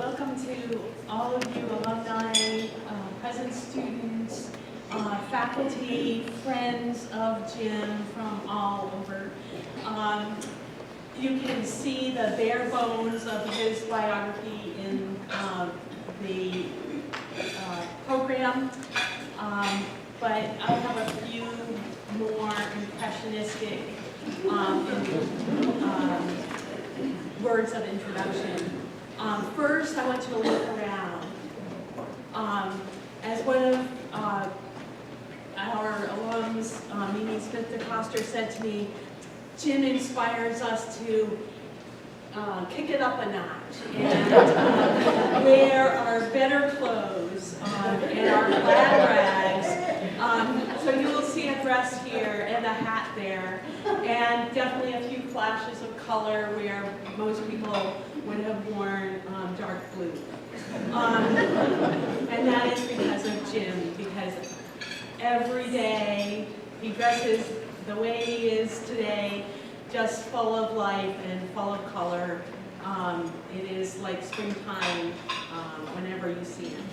welcome to all of you alumni, present students, faculty, friends of Jim from all over. You can see the bare bones of his biography in the program, but I have a few more impressionistic words of introduction. First, I want to look around. As one of our alums, Mimi Smith-DeCoster, said to me, Jim inspires us to kick it up a notch and wear our better clothes and our plaid rags. So you will see a dress here and a hat there, and definitely a few flashes of color where most people would have worn dark blue. And that is because of Jim, because every day he dresses the way he is today, just full of life and full of color. It is like springtime whenever you see him.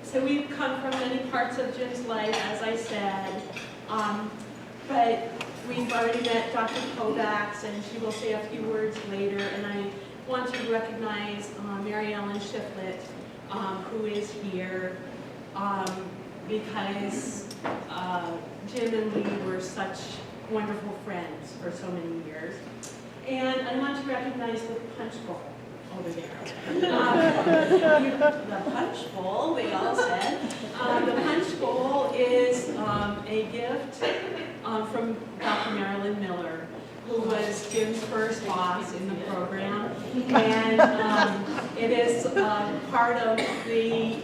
So we've come from many parts of Jim's life, as I said, but we've already met Dr. Kovacs, and she will say a few words later, and I want to recognize Mary Ellen Shiflett, who is here, because Jim and we were such wonderful friends for so many years. And I want to recognize the punch bowl over there. The punch bowl, they all said. The punch bowl is a gift from Dr. Marilyn Miller, who was Jim's first boss in the program. And it is part of the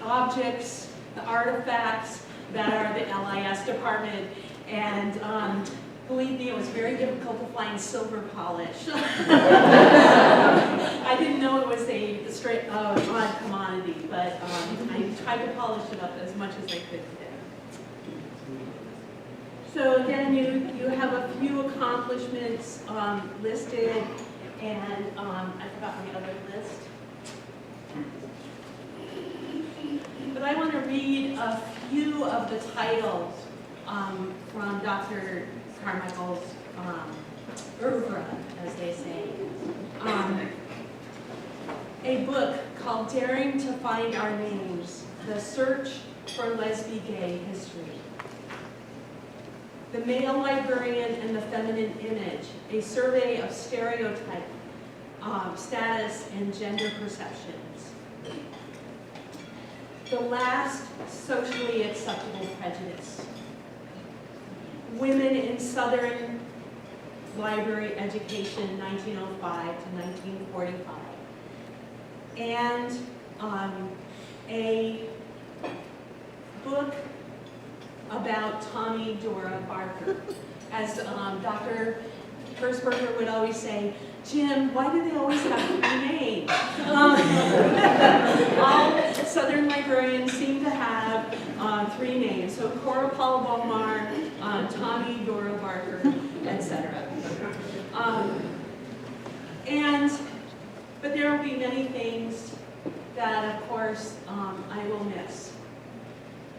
objects, the artifacts that are the LIS department. And believe me, it was very difficult to find silver polish. I didn't know it was a straight odd commodity, but I tried to polish it up as much as I could today. So again, you have a few accomplishments listed, and I forgot my other list. But I want to read a few of the titles from Dr. Carmichael's oeuvre, as they say. A book called Daring to Find Our Names, The Search for Lesbigay History. The Male Librarian and the Feminine Image, a survey of stereotype, status, and gender perceptions. The Last Socially Acceptable Prejudice. Women in Southern Library Education, 1905 to 1945. And a book about Tommy Dora Barker. As Dr. Gersberger would always say, Jim, why do they always have three names? All Southern librarians seem to have three names. So Cora Paul Beaumar, Tommy Dora Barker, etc. But there will be many things that, of course, I will miss.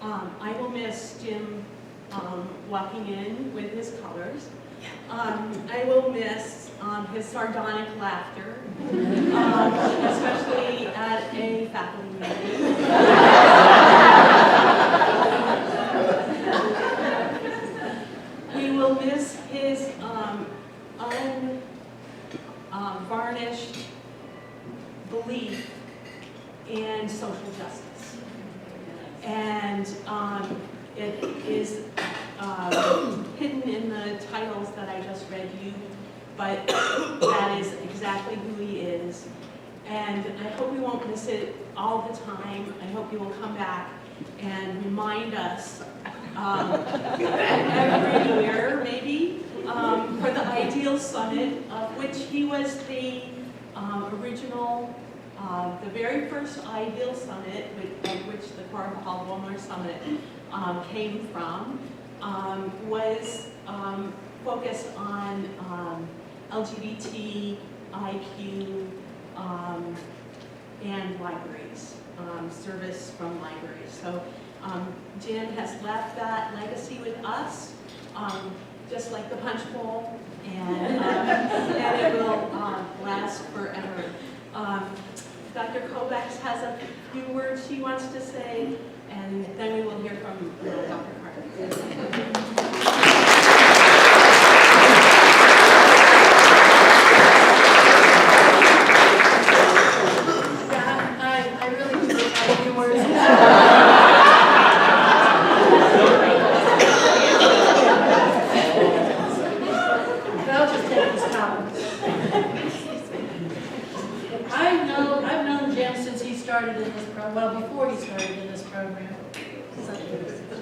I will miss Jim walking in with his colors. I will miss his sardonic laughter, especially at a faculty meeting. We will miss his unvarnished belief in social justice. And it is hidden in the titles that I just read you, but that is exactly who he is. And I hope we won't miss it all the time. I hope you will come back and remind us every year, maybe, for the Ideal Summit, of which he was the original, the very first Ideal Summit, which the Cora Paul Beaumar Summit came from, was focused on LGBT IQ, and libraries, service from libraries. So Jim has left that legacy with us, just like the punch bowl, and it will last forever. Dr. Kovacs has a few words she wants to say, and then we will hear from Dr. Carter.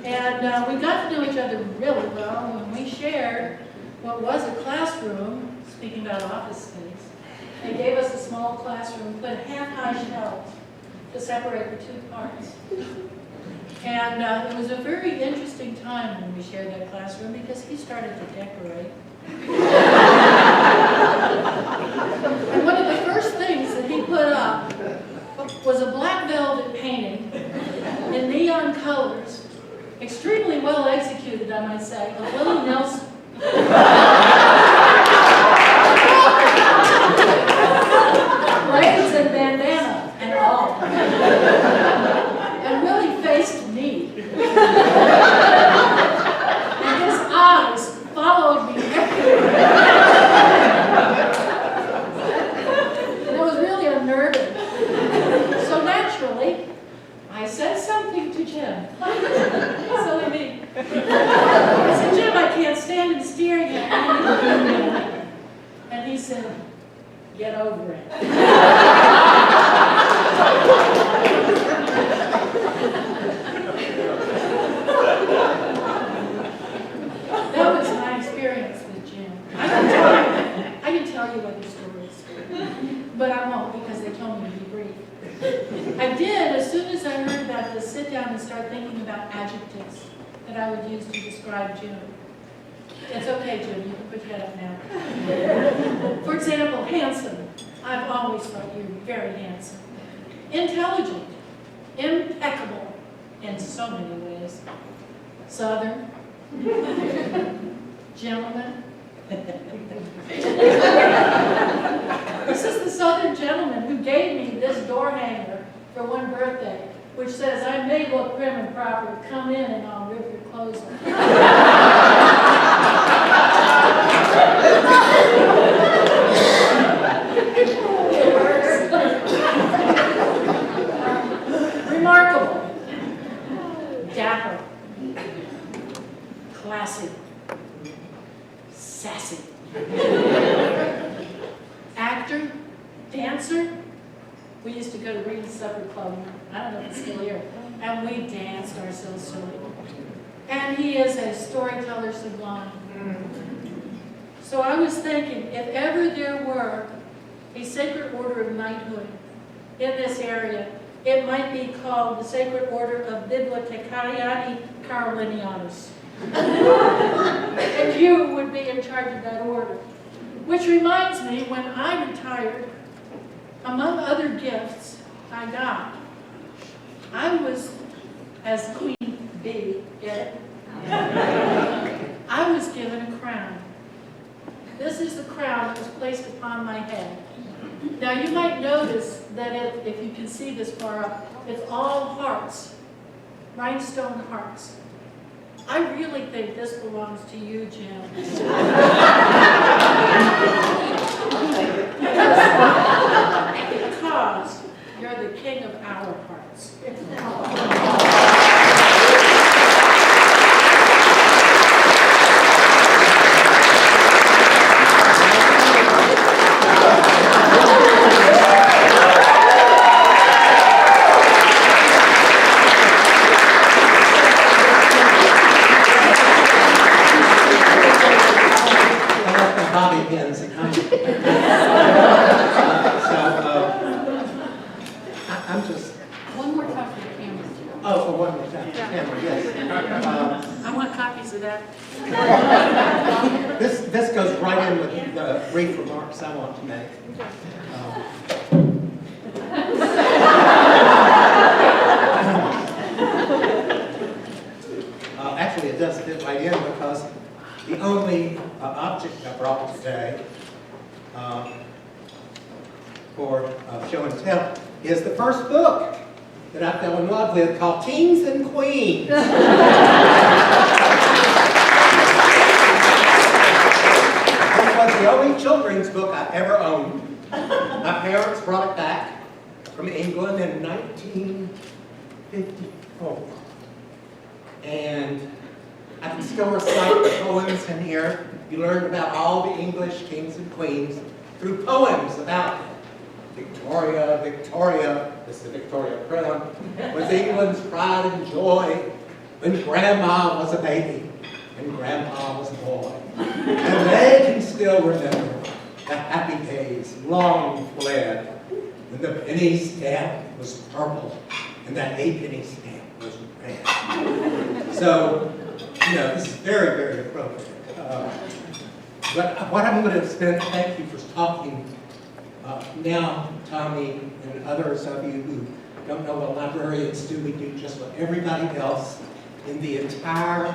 And we got to know each other really well when we shared what was a classroom, speaking about office space. They gave us a small classroom, put half-high shelves to separate the two parts. And it was a very interesting time when we shared that classroom because he started to decorate. And one of the first things that he put up was a black velvet painting in neon colors, extremely well executed, I might say, of Willie Nelson. Braids and bandana and all. And Willie faced me. And his eyes followed me everywhere. And it was really unnerving. So naturally, I said something to Jim. Silly me. I said, Jim, I can't stand him staring at me. And he said, get over it. That was my experience with Jim. I can tell you other stories, but I won't because they told me to be brief. I did, as soon as I heard about this, sit down and start thinking about adjectives that I would use to describe Jim. It's okay, Jim, you can put your head up now. For example, handsome. I've always thought you were very handsome. Intelligent. Impeccable in so many ways. Southern. Gentleman. This is the Southern gentleman who gave me this door hanger for one birthday, which says, I may look prim and proper, come in and I'll rip your clothes off. Remarkable. Dapper. Classy. Sassy. Actor. Dancer. We used to go to Reading Supper Club, I don't know if it's still here, and we danced ourselves silly. And he is a storyteller sublime. So I was thinking, if ever there were a sacred order of knighthood in this area, it might be called the Sacred Order of Bibliotecariani Carolinianus. And you would be in charge of that order. Which reminds me, when I retired, among other gifts I got, I was, as Queen Bee did, I was given a crown. This is the crown that was placed upon my head. Now you might notice that if you can see this far up, it's all hearts, rhinestone hearts. I really think this belongs to you, Jim. Because you're the king of our hearts. I'm just... One more time for the camera. Oh, for one more time. Camera, yes. I want copies of that. This goes right in with the brief remarks I want to make. Actually, it does fit right in because the only object I brought today for show and tell is the first book that I fell in love with called Kings and Queens. It was the only children's book I ever owned. My parents brought it back from England in 1954. And I can still recite the poems in here. You learned about all the English kings and queens through poems about them. Victoria, Victoria, this is the Victoria Crown, was England's pride and joy when Grandma was a baby and Grandpa was a boy. And they can still remember the happy days long fled when the penny stamp was purple and that 8-penny stamp was red. So, you know, this is very, very appropriate. But what I'm going to spend, thank you for talking. Now, Tommy and others of you who don't know what librarians do, we do just what everybody else in the entire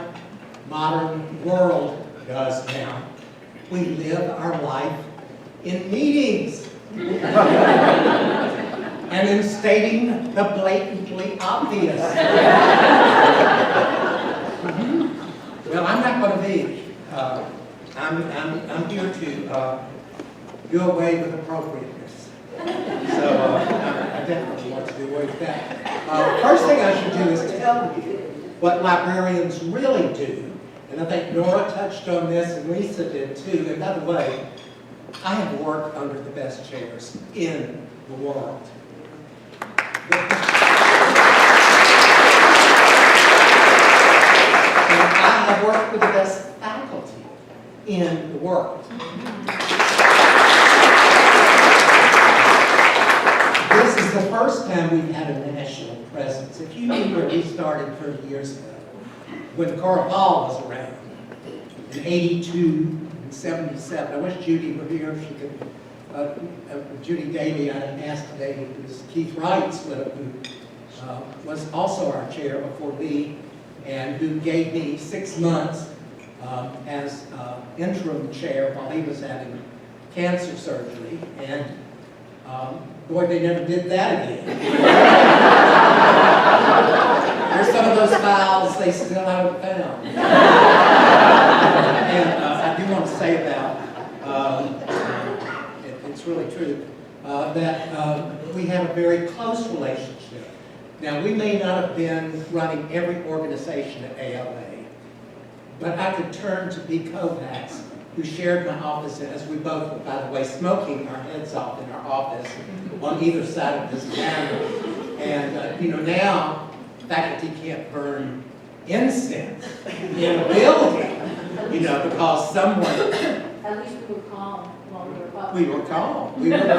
modern world does now. We live our life in meetings and in stating the blatantly obvious. Well, I'm not going to be. I'm here to do away with appropriateness. So I definitely want to do away with that. First thing I should do is tell you what librarians really do. And I think Nora touched on this and Lisa did too. And by the way, I have worked under the best chairs in the world. And I have worked with the best faculty in the world. This is the first time we've had a national presence. If you knew where we started 30 years ago, when Cora Ball was around, in 82 and 77. I wish Judy were here. She could, Judy Davey, I asked today, who was Keith Wright's widow, who was also our chair before me, and who gave me 6 months as interim chair while he was having cancer surgery. And boy, they never did that again. There's some of those files they still haven't found. And I do want to say about, it's really true, that we have a very close relationship. Now, we may not have been running every organization at ALA, but I could turn to Bea Kovacs, who shared my office, as we both were, by the way, smoking our heads off in our office on either side of this camera. And, you know, now faculty can't burn incense in a building, you know, because someone... At least we were calm while we were up. We were calm. We were calm.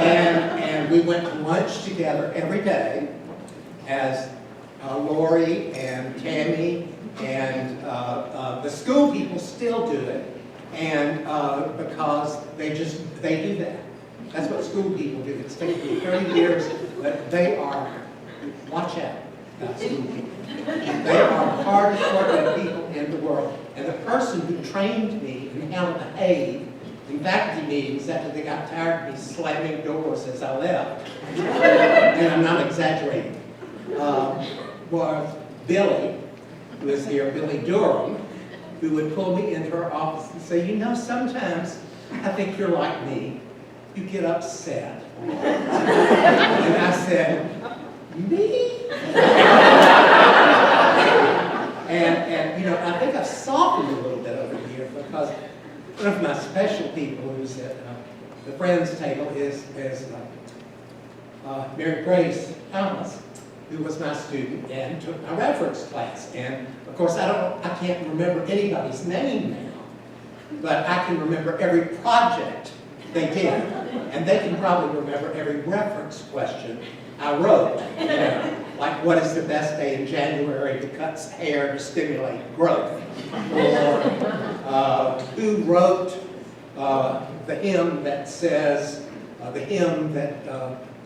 And we went to lunch together every day as Lori and Tammy and the school people still do it, and because they do that. That's what school people do. It's taken me 30 years, but they are, watch out about school people. They are the hardest working people in the world. And the person who trained me in how to behave in faculty meetings after they got tired of me slamming doors as I left, and I'm not exaggerating, was Billy, who is here, Billy Durham, who would pull me into her office and say, you know, sometimes I think you're like me. You get upset. And I said, me? and you know, I think I've softened a little bit over here because one of my special people who's at the Friends table is Mary Grace Thomas, who was my student and took my reference class. And of course, I can't remember anybody's name now, but I can remember every project they did. And they can probably remember every reference question I wrote. You know, like, what is the best day in January to cut hair to stimulate growth? Or who wrote the hymn that says, the hymn that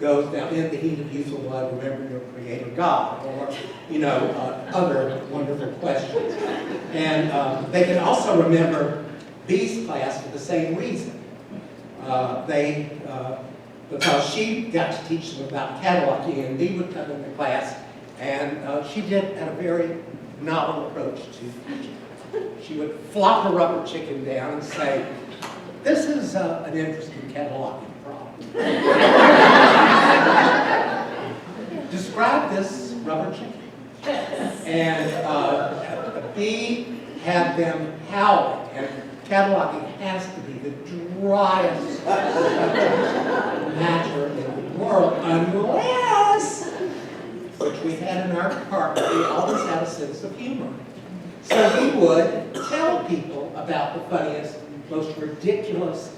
goes down, in the heat of youthful blood, remember your creator God, or, other wonderful questions. And they can also remember Bea's class for the same reason. Because she got to teach them about cataloging, and Bea would come in the class, and she had a very novel approach to teaching. She would flop a rubber chicken down and say, this is an interesting cataloging problem. Describe this rubber chicken. And Bea had them howling, and cataloging has to be the driest matter in the world, unless, which we had in our department, we always had a sense of humor. So we would tell people about the funniest, most ridiculous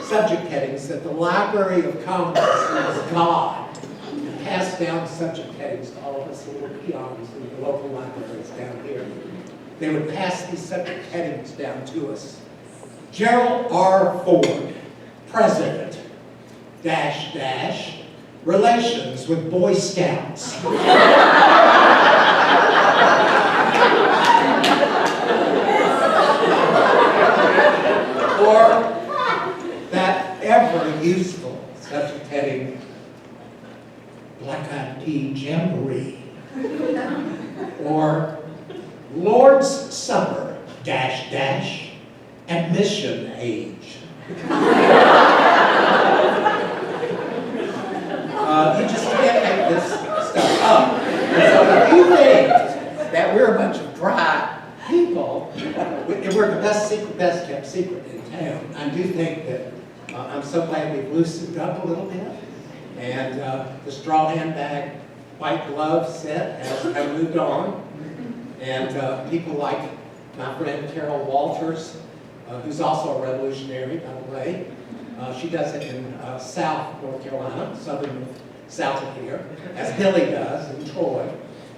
subject headings that the Library of Congress was God, and passed down subject headings to all of us little peons in the local libraries down here. They would pass these subject headings down to us. Gerald R. Ford, President, dash, dash, relations with Boy Scouts. Or that ever useful subject heading, Black Eyed Pea Jamboree. Or Lord's Supper, dash, dash, admission age. You just can't make this stuff up. So if you think that we're a bunch of dry people, we're the best kept secret in town. I do think that I'm so glad we've loosened up a little bit. And the straw handbag, white glove set has moved on. And people like my friend Carol Walters, who's also a revolutionary, by the way. She does it in South North Carolina, south of here, as Billy does in Troy.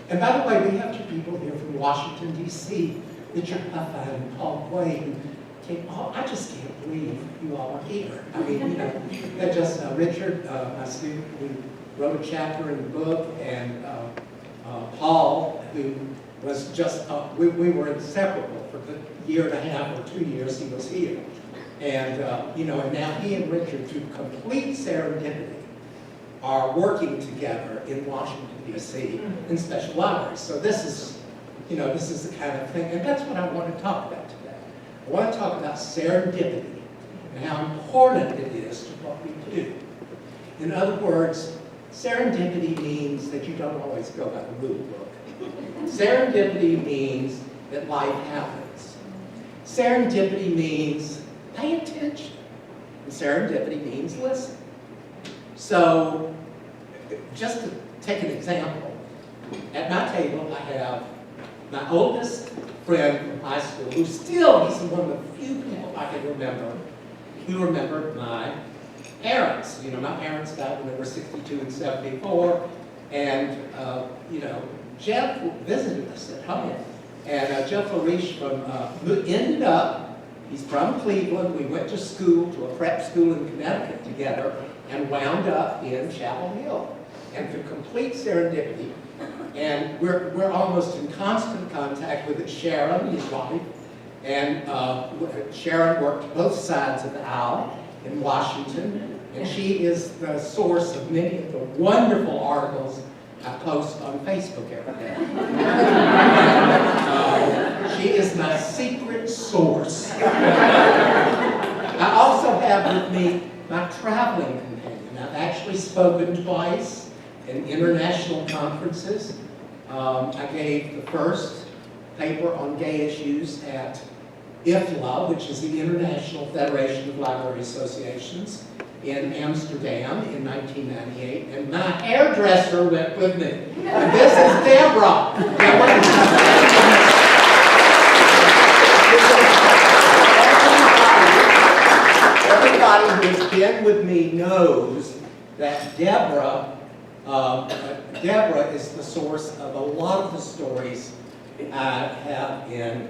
And by the way, we have two people here from Washington, D.C., Richard Huffa and Paul Quay, who came, I just can't believe you all are here. I mean, they're just, Richard, my student, who wrote a chapter in the book, and Paul, who was just, we were inseparable for the year and a half or 2 years he was here. And, and now he and Richard, through complete serendipity, are working together in Washington, D.C. in special libraries. So this is the kind of thing, and that's what I want to talk about today. I want to talk about serendipity and how important it is to what we do. In other words, serendipity means that you don't always go by the rule book. Serendipity means that life happens. Serendipity means pay attention. And serendipity means listen. So, just to take an example, at my table I have my oldest friend from high school, he's one of the few people I can remember who remembered my parents. My parents died when they were 62 and 74, and Jeff visited us at home. And Jeff Lariche ended up, he's from Cleveland, we went to school, to a prep school in Connecticut together, and wound up in Chapel Hill. And through complete serendipity, and we're almost in constant contact with Sharon, his wife, and Sharon worked both sides of the aisle in Washington, and she is the source of many of the wonderful articles I post on Facebook every day. She is my secret source. I also have with me my traveling companion. I've actually spoken twice in international conferences. I gave the first paper on gay issues at IFLA, which is the International Federation of Library Associations, in Amsterdam in 1998, and my hairdresser went with me. And this is Deborah. Everybody who's been with me knows that Deborah is the source of a lot of the stories I have in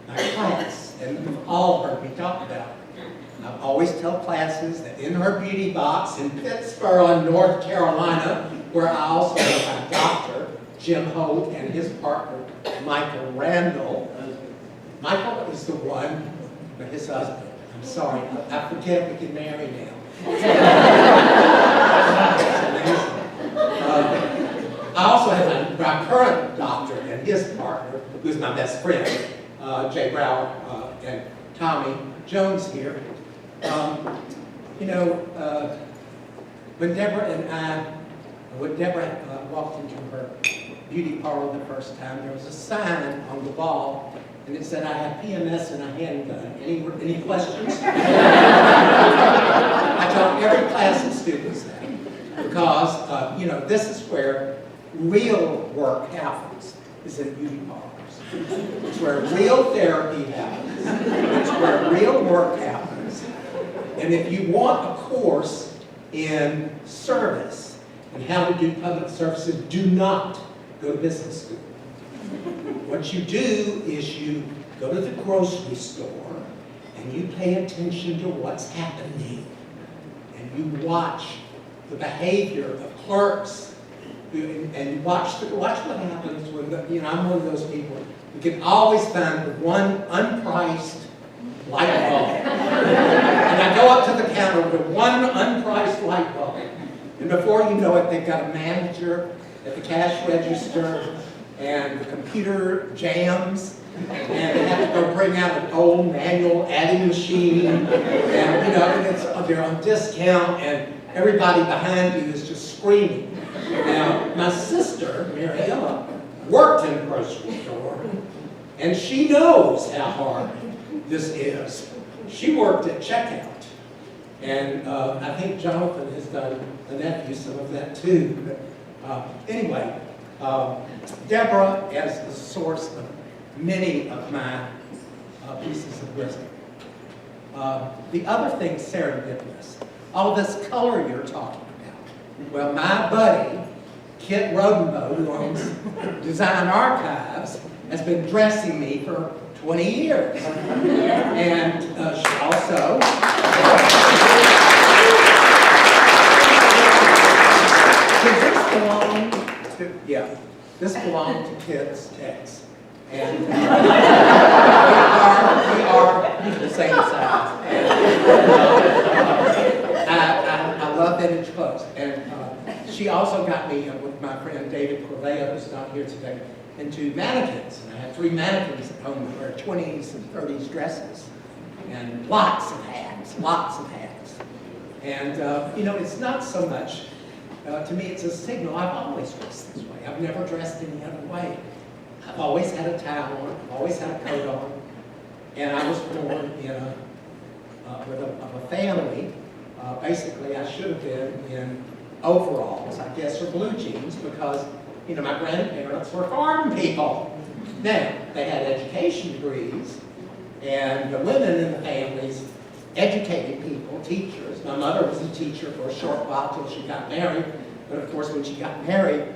my class, and you've all heard me talk about always tell classes that in her beauty box in Pittsburgh, North Carolina, where I also have a doctor, Jim Holt, and his partner, Michael Randall. Michael is the one, but his husband. I'm sorry, I forget we can marry now. I also have my current doctor and his partner, who's my best friend, Jay Brower and Tommy Jones here. When Deborah walked into her beauty parlor the first time, there was a sign on the wall, and it said, "I have PMS and a handgun. Any questions?" I taught every class of students that, because this is where real work happens, is in beauty parlors. It's where real therapy happens. It's where real work happens. And if you want a course in service and how to do public services, do not go to business school. What you do is you go to the grocery store and you pay attention to what's happening. And you watch the behavior of clerks. And watch what happens when I'm one of those people who can always find the one unpriced light bulb. And I go up to the counter with one unpriced light bulb. And before you know it, they've got a manager at the cash register, and the computer jams, and they have to go bring out an old manual adding machine, and they're on discount, and everybody behind you is just screaming. Now, my sister, Mariella, worked in a grocery store, and she knows how hard this is. She worked at checkout, and I think Jonathan has done, the nephew, some of that too. But anyway, Deborah is the source of many of my pieces of wisdom. The other thing, serendipitous, all this color you're talking about. Well, my buddy, Kit Rodenbow, who owns Design Archives, has been dressing me for 20 years. And she also... This belonged to Kit's ex. And we are the same size. And, I love vintage clothes. And she also got me, with my friend David Corlea, who's not here today, into mannequins. And I have 3 mannequins at home that wear 20s and 30s dresses. And lots of hats, lots of hats. And, it's not so much, to me it's a signal. I've always dressed this way. I've never dressed any other way. I've always had a towel on, I've always had a coat on. And I was born in a family. Basically, I should have been in overalls, I guess, or blue jeans, because, my grandparents were farm people. Now, they had education degrees, and the women in the families, educated people, teachers. My mother was a teacher for a short while till she got married, but of course, when she got married,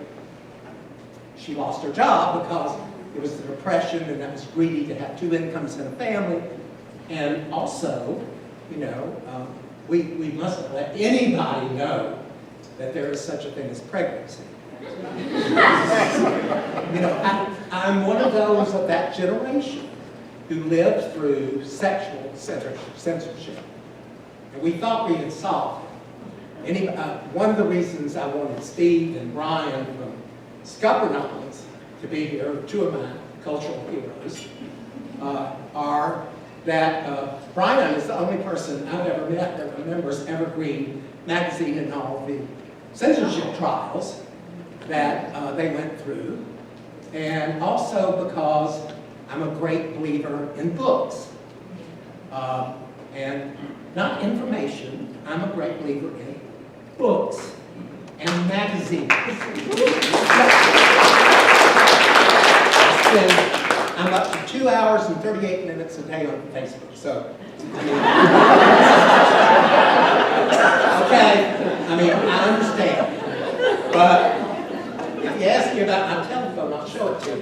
she lost her job because it was the Depression, and that was greedy to have 2 incomes in a family. And also, we mustn't let anybody know that there is such a thing as pregnancy. I'm one of those of that generation who lived through sexual censorship. And we thought we had solved it. One of the reasons I wanted Steve and Brian from Scuppernon's to be here, 2 of my cultural heroes, are that Brian is the only person I've ever met that remembers Evergreen magazine and all the censorship trials that they went through, and also because I'm a great believer in books. And not information, I'm a great believer in books and magazines. I'm up to 2 hours and 38 minutes a day on Facebook, so. Okay, I understand. But if you ask me about my telephone, I'll show it to you.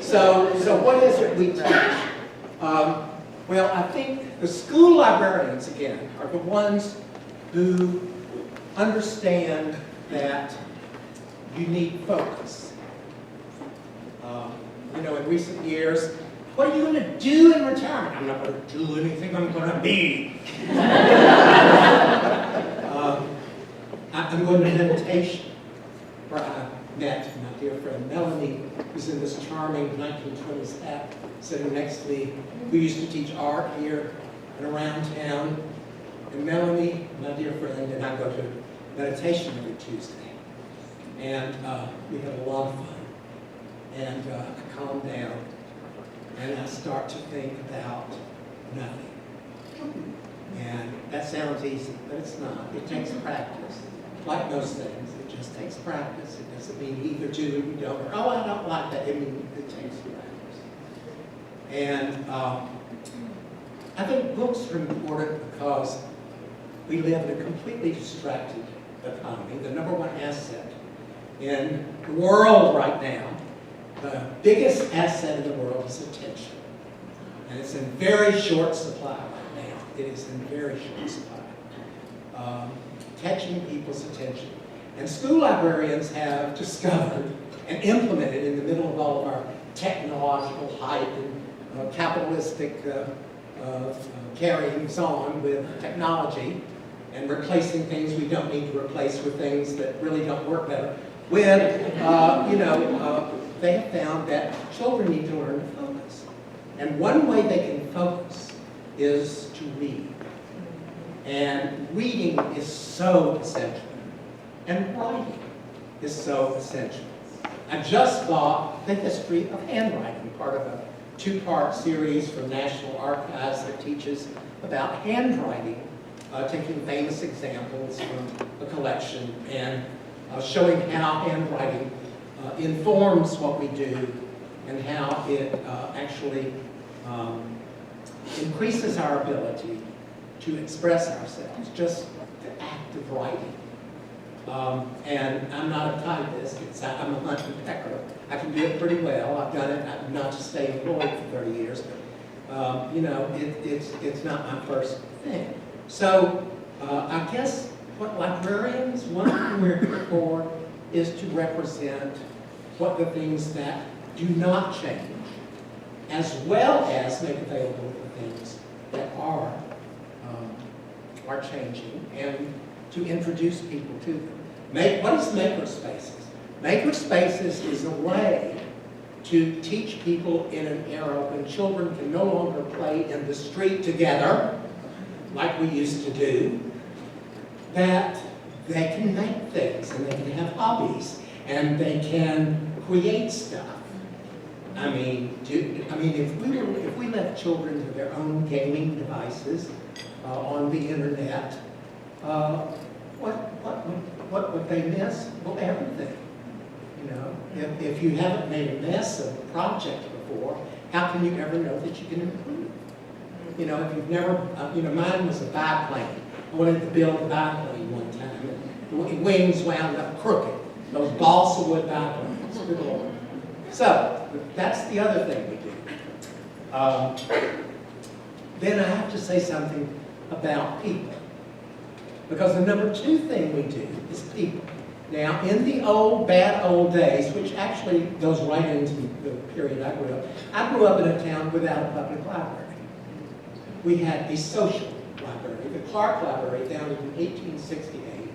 So what is it we teach? Well, I think the school librarians, again, are the ones who understand that you need focus. You know, in recent years, what are you going to do in retirement? I'm not going to do anything, I'm going to be. I'm going to meditation, where I met my dear friend Melanie, who's in this charming 1920s hat sitting next to me, who used to teach art here and around town. And Melanie, my dear friend, and I go to meditation every Tuesday. And we have a lot of fun. And I calm down, and I start to think about nothing. And that sounds easy, but it's not. It takes practice. Like most things, it just takes practice. It doesn't mean you either do or you don't, or, oh, I don't like that. It means it takes practice. And I think books are important because we live in a completely distracted economy. The number one asset in the world right now, the biggest asset in the world is attention. And it's in very short supply right now. It is in very short supply. Catching people's attention. And school librarians have discovered and implemented in the middle of all of our technological hype and capitalistic carryings on with technology and replacing things we don't need to replace with things that really don't work better. They have found that children need to learn to focus. And one way they can focus is to read. And reading is so essential. And writing is so essential. I just bought The History of Handwriting, part of a two-part series from National Archives that teaches about handwriting, taking famous examples from a collection and showing how handwriting informs what we do and how it actually increases our ability to express ourselves, just the act of writing. And I'm not a typist, I'm a hunt and pecker. I can do it pretty well. I've done it, I've not to stay employed for 30 years, but it's not my first thing. So I guess what librarians, one thing we're here for is to represent what the things that do not change, as well as make available the things that are changing, and to introduce people to them. What is makerspaces? Makerspaces is a way to teach people in an era when children can no longer play in the street together, like we used to do, that they can make things, and they can have hobbies, and they can create stuff. I mean, if we left children to their own gaming devices on the internet, what would they miss? Well, everything. You know, if you haven't made a mess of a project before, how can you ever know that you can improve? You know, if you've never, mine was a biplane. I wanted to build a biplane one time, and the wings wound up crooked. Those balsa wood biplanes. Good Lord. So, that's the other thing we do. Then I have to say something about people. Because the number two thing we do is people. Now, in the bad old days, which actually goes right into the period I grew up in a town without a public library. We had a social library, the Clark Library, founded in 1868,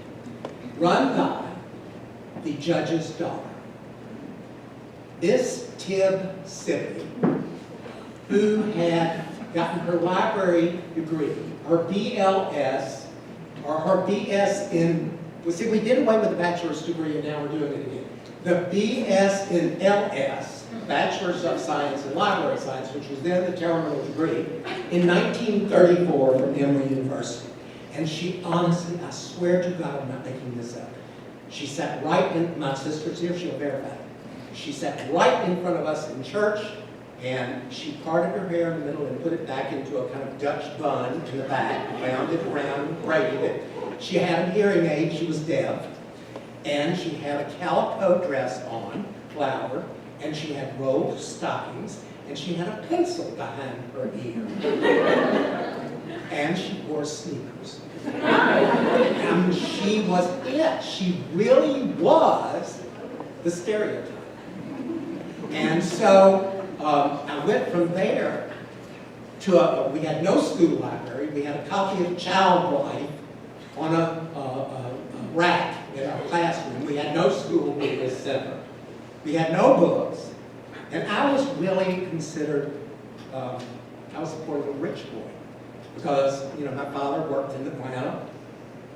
run by the judge's daughter. This Tib Sibley, who had gotten her library degree, her BLS, or her BS in, see, we did away with the bachelor's degree and now we're doing it again. The BS in LS, Bachelor's of Science in Library Science, which was then the terminal degree, in 1934 from Emory University. And she honestly, I swear to God, I'm not making this up. She sat right in, my sister's here, she'll verify it. She sat right in front of us in church, and she parted her hair in the middle and put it back into a kind of Dutch bun in the back, wound it around and braided it. She had a hearing aid, she was deaf, and she had a calico dress on, flowered, and she had rolled stockings, and she had a pencil behind her ear. And she wore sneakers. And she was it. She really was the stereotype. And so I went from there to we had no school library. We had a copy of Child Life on a rack in our classroom. We had no school media center. We had no books. And I was really considered, I was sort of a rich boy. Because, you know, my father worked in Atlanta.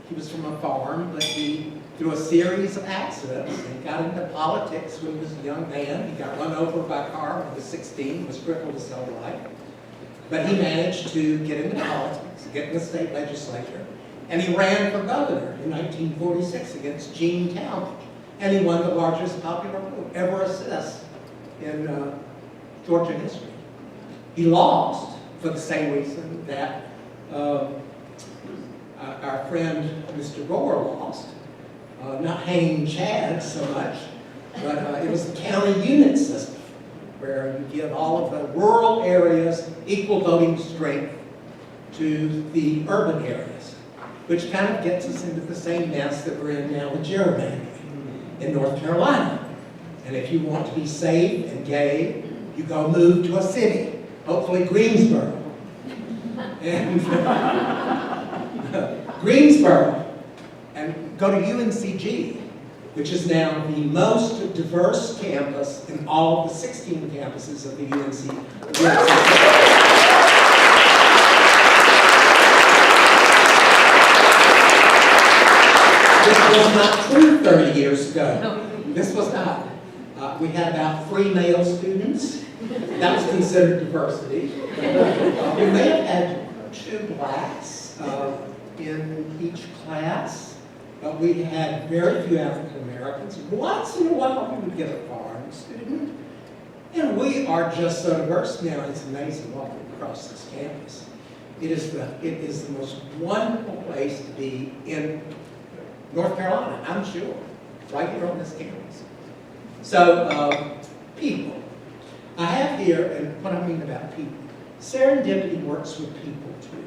He was from a farm, but he, through a series of accidents, he got into politics when he was a young man. He got run over by a car when he was 16, was crippled his whole life. But he managed to get into politics, get in the state legislature, and he ran for governor in 1946 against Gene Talmadge. And he won the largest popular vote ever assessed in Georgia history. He lost for the same reason that our friend Mr. Gore lost. Not hanging Chad so much, but it was the county unit system, where you give all of the rural areas equal voting strength to the urban areas, which kind of gets us into the same mess that we're in now with gerrymandering in North Carolina. And if you want to be safe and gay, you go move to a city, hopefully Greensboro. And Greensboro, and go to UNCG, which is now the most diverse campus in all of the 16 campuses of the UNCG. This was not true 30 years ago. This was not. We had about 3 male students. That was considered diversity. We may have had 2 blacks in each class, but we had very few African Americans. Once in a while, we would get a foreign student. And we are just so diverse now. It's amazing walking across this campus. It is the most wonderful place to be in North Carolina, I'm sure, right here on this campus. So, people. I have here, and what I mean about people, serendipity works with people too.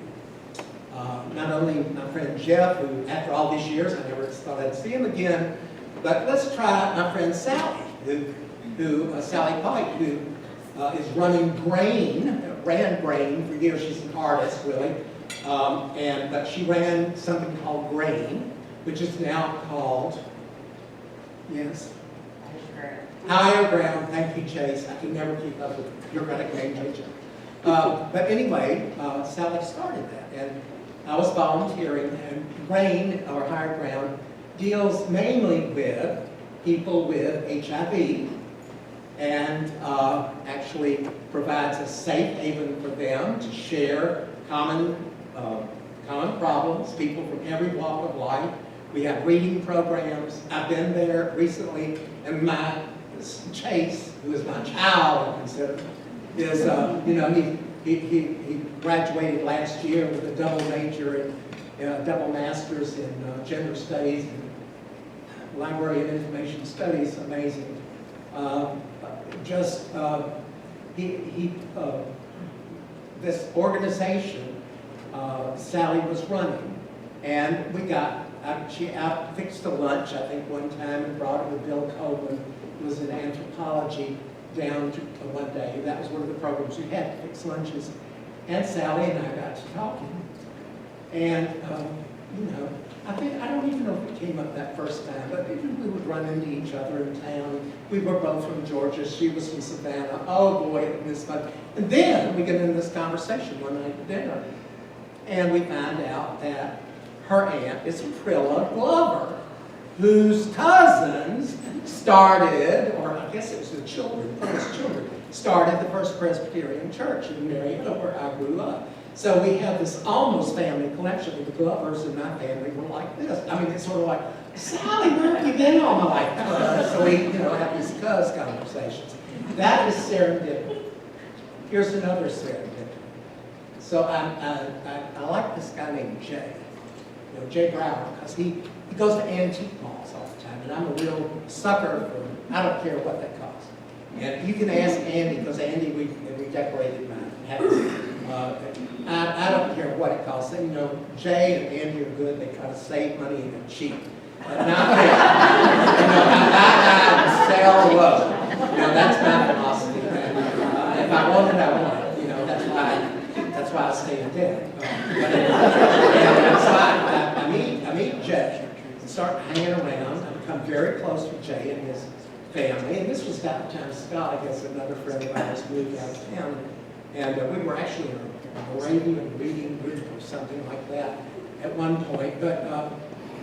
Not only my friend Jeff, who after all these years, I never thought I'd see him again, but let's try my friend Sally, Sally Pike, who is running ran Grain for years. She's an artist, really, but she ran something called Grain, which is now called, yes? Higher Ground. Thank you, Chase. I can never keep up with bureaucratic name changes. But anyway, Sally started that, and I was volunteering, and Grain, or Higher Ground, deals mainly with people with HIV, and actually provides a safe haven for them to share common problems, people from every walk of life. We have reading programs. I've been there recently, and my Chase, who is my child, I consider, is, he graduated last year with a double major and double master's in gender studies and library and information studies. Amazing. This organization, Sally was running, and we got, she fixed a lunch, I think, one time, and brought it with Bill Coleman, who was in anthropology, down to one day. That was one of the programs we had, to fix lunches. And Sally and I got to talking. And, I don't even know if it came up that first time, but we would run into each other in town. We were both from Georgia. She was from Savannah. Oh boy, it was fun. And then we get into this conversation one night at dinner. And we find out that her aunt is Prilla Glover, whose cousins started, or I guess it was the children, started the First Presbyterian Church in Marietta, where I grew up. So we have this almost family collection. The Glovers in my family were like this. I mean, it's sort of like, Sally, where have you been all my life? So we, have these cuz conversations. That is serendipity. Here's another serendipity. So I like this guy named Jay. Jay Brower, because he goes to antique malls all the time, and I'm a real sucker for, I don't care what that costs. And you can ask Andy, because Andy, we decorated my house. I don't care what it costs. You know, Jay and Andy are good. They try to save money and they're cheap. But not me. You know, I sell low. You know, that's my philosophy. And, if I want it, I want it. You know, that's why I stay in debt. So I meet Jay and start hanging around. I become very close with Jay and his family. And this was about the time Scott, I guess, another friend of ours, moved out of town. And we were actually in a Moravian reading group or something like that at one point. But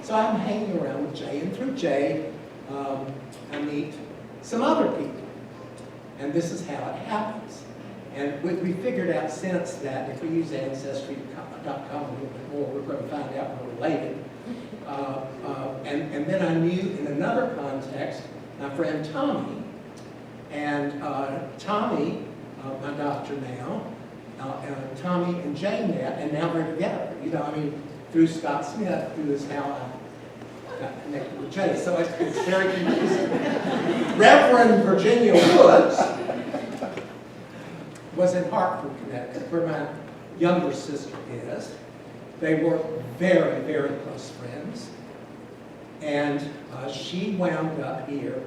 so I'm hanging around with Jay, and through Jay, I meet some other people. And this is how it happens. And we figured out since that if we use Ancestry.com a little bit more, we're going to find out we're related. And then I knew in another context my friend Tommy. And Tommy, my doctor now, Tommy and Jane met, and now they're together. You know, I mean, through Scott Smith, who is how I got connected with Jay. So it's very confusing. Reverend Virginia Woods was in Hartford, Connecticut, where my younger sister is. They were very, very close friends. And she wound up here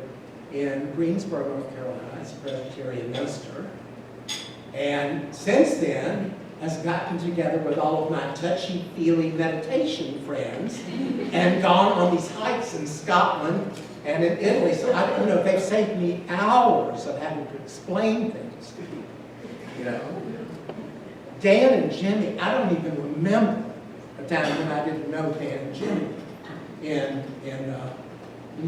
in Greensboro, North Carolina, as a Presbyterian minister. And since then, has gotten together with all of my touchy-feely meditation friends and gone on these hikes in Scotland and in Italy. So I don't know, they've saved me hours of having to explain things to people. You know, Dan and Jimmy, I don't even remember a time when I didn't know Dan and Jimmy in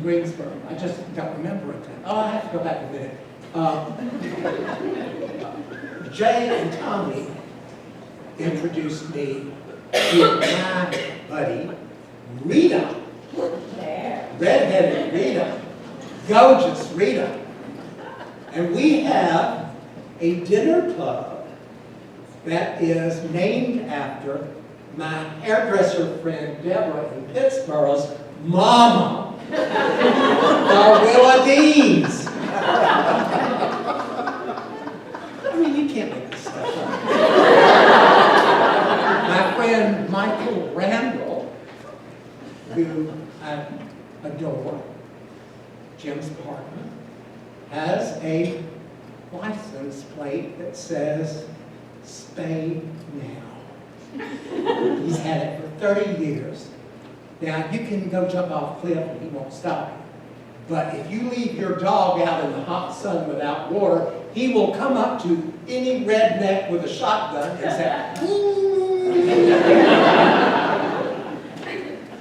Greensboro. I just don't remember a time. Oh, I have to go back a minute. Jay and Tommy introduced me to my buddy, Rita. Redheaded Rita. Gorgeous Rita. And we have a dinner club that is named after my hairdresser friend Deborah in Pittsburgh's mama, Darwilla Deans. I mean, you can't make this stuff up. My friend Michael Randall, who I adore, Jim's partner, has a license plate that says Spain now. He's had it for 30 years. Now, you can go jump off a cliff and he won't stop you. But if you leave your dog out in the hot sun without water, he will come up to any redneck with a shotgun and say,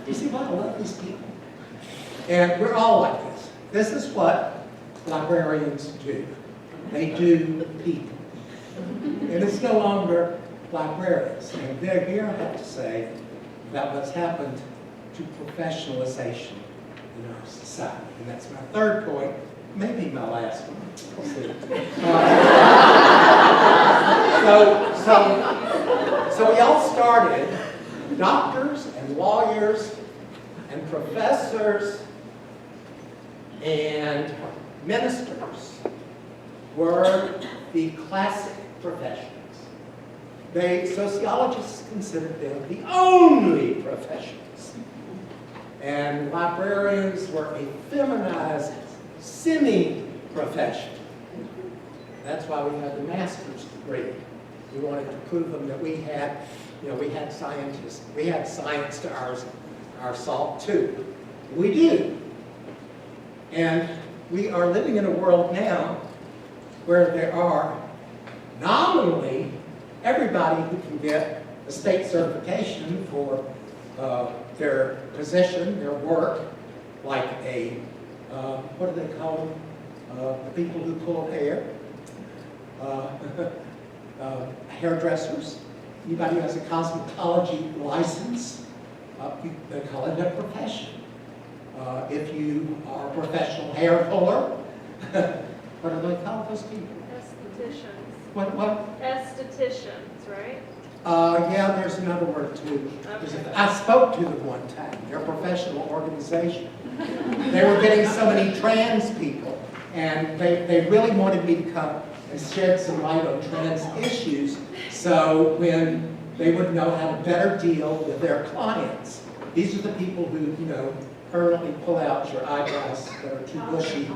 you see why I love these people? And we're all like this. This is what librarians do. They do people. And it's no longer librarians. And they're here, I have to say, about what's happened to professionalization in our society. And that's my third point, maybe my last one. We'll see. So we all started, doctors and lawyers and professors and ministers were the classic professions. Sociologists considered them the only professions. And librarians were a feminized semi-profession. That's why we had the master's degree. We wanted to prove them that we had scientists. We had science to our salt too. We do. And we are living in a world now where there are nominally everybody who can get a state certification for their position, their work, like a, what do they call them? The people who pull hair. Hairdressers. Anybody who has a cosmetology license, they call it a profession. If you are a professional hair puller, what do they call those people? Estheticians. What? Estheticians, right? Yeah, there's another word too. Okay. I spoke to them one time. They're a professional organization. They were getting so many trans people And they really wanted me to come and shed some light on trans issues, so when they would know how to better deal with their clients. These are the people who, you know, permanently pull out your eyebrows that are too bushy.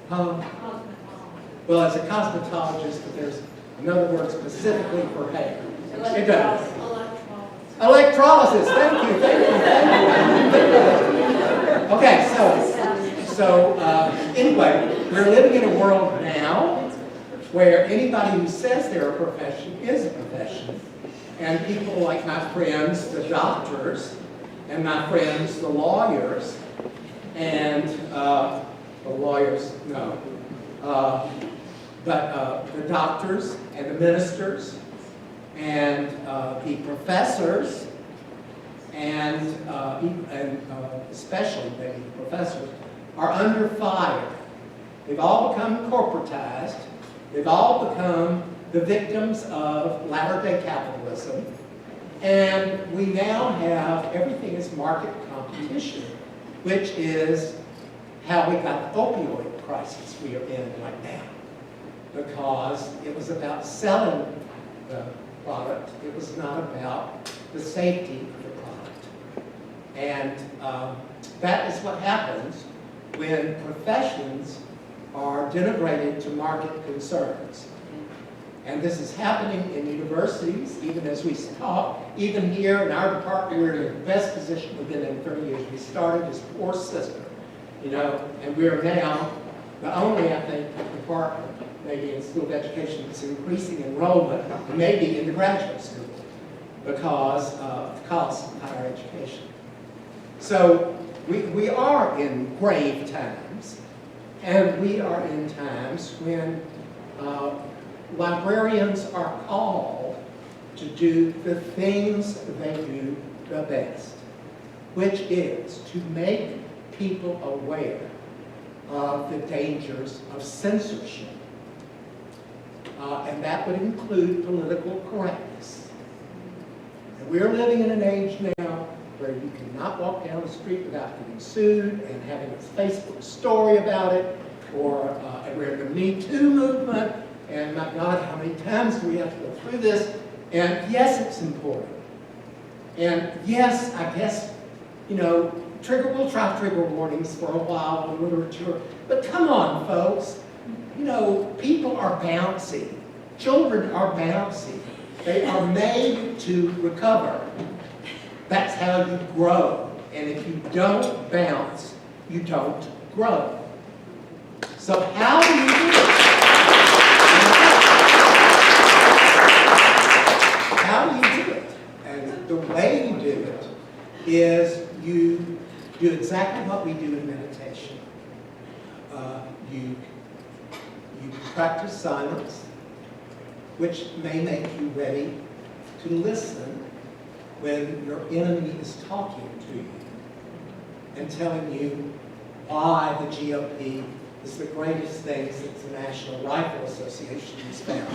Well, as a cosmetologist, but there's another word specifically for hair. It does. Electrolysis. Thank you. Okay, so anyway, we're living in a world now where anybody who says they're a profession is a profession. And people like my friends, the doctors, and my friends, the lawyers, and the lawyers, no. But the doctors and the ministers and the professors and especially maybe the professors are under fire. They've all become corporatized. They've all become the victims of latter-day capitalism. And we now have everything is market competition, which is how we got the opioid crisis we are in right now. Because it was about selling the product, it was not about the safety of the product. And that is what happens when professions are denigrated to market concerns. And this is happening in universities, even as we talk. Even here in our department, we're in the best position we've been in 30 years. We started as poor sister, you know, and we're now the only, I think, department, maybe in School of Education, that's increasing enrollment, maybe in the graduate school, because of the cost of higher education. So we are in grave times, and we are in times when librarians are called to do the things they do the best, which is to make people aware of the dangers of censorship. And that would include political correctness. And we're living in an age now where you cannot walk down the street without getting sued and having a Facebook story about it, or and we're in the Me Too movement, and my God, how many times do we have to go through this? And yes, it's important. And yes, I guess, you know, we'll try trigger warnings for a while in literature, but come on, folks. You know, people are bouncy. Children are bouncy. They are made to recover. That's how you grow. And if you don't bounce, you don't grow. So how do you do it? How do you do it? And the way you do it is you do exactly what we do in meditation. You practice silence, which may make you ready to listen when your enemy is talking to you and telling you why the GOP is the greatest thing since the National Rifle Association was found.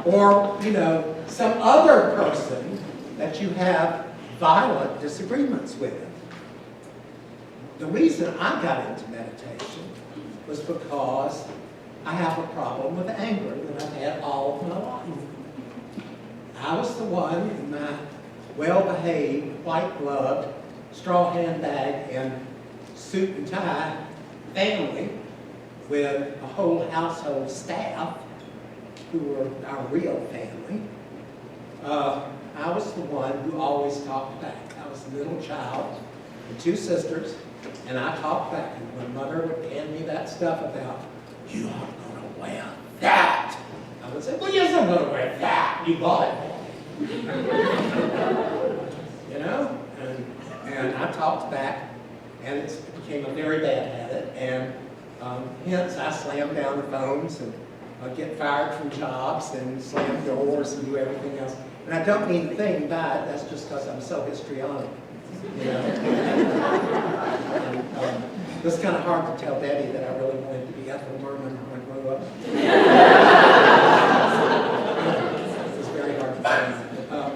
Or, you know, some other person that you have violent disagreements with. The reason I got into meditation was because I have a problem with anger that I've had all of my life. I was the one in my well-behaved, white-gloved, straw handbag and suit and tie family with a whole household staff who were our real family. I was the one who always talked back. I was the middle child and two sisters, and I talked back. And when Mother would hand me that stuff about, you aren't going to wear that, I would say, well, yes, I'm going to wear that. You bought it for me. You know? And I talked back, and it became a very bad habit, and hence I slammed down the phones and get fired from jobs and slam doors and do everything else. And I don't mean a thing by it, that's just because I'm so histrionic. You know? And, it's kind of hard to tell Debbie that I really wanted to be Ethel Merman when I grew up. It's very hard to tell.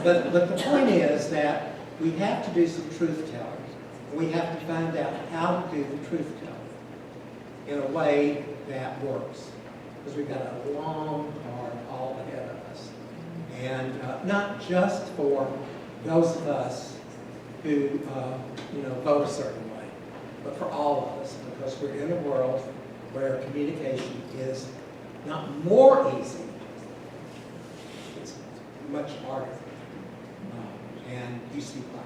But the point is that we have to do some truth telling. We have to find out how to do the truth telling in a way that works. Because we've got a long, hard haul ahead of us. And not just for those of us who, vote a certain way, but for all of us, because we're in a world where communication is not more easy, it's much harder. And you see why.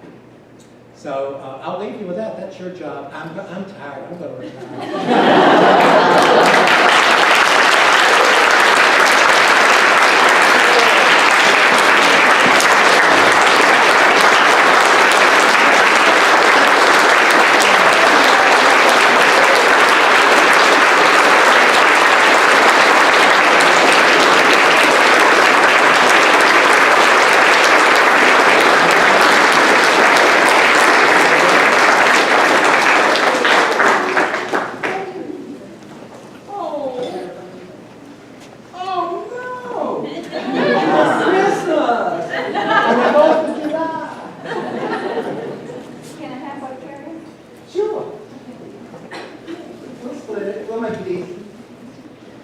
So I'll leave you with that. That's your job. I'm tired. I'm going to retire.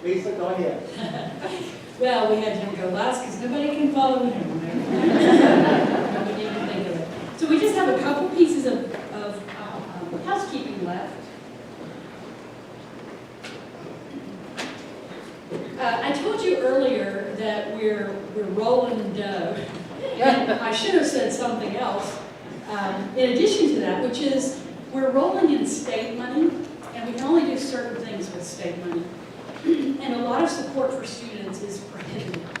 Lisa, go ahead. Well, we had him go last because nobody can follow him. Nobody can think of it. So we just have a couple pieces of housekeeping left. I told you earlier that we're rolling in dough. And I should have said something else in addition to that, which is we're rolling in state money, and we can only do certain things with state money. And a lot of support for students is prohibited.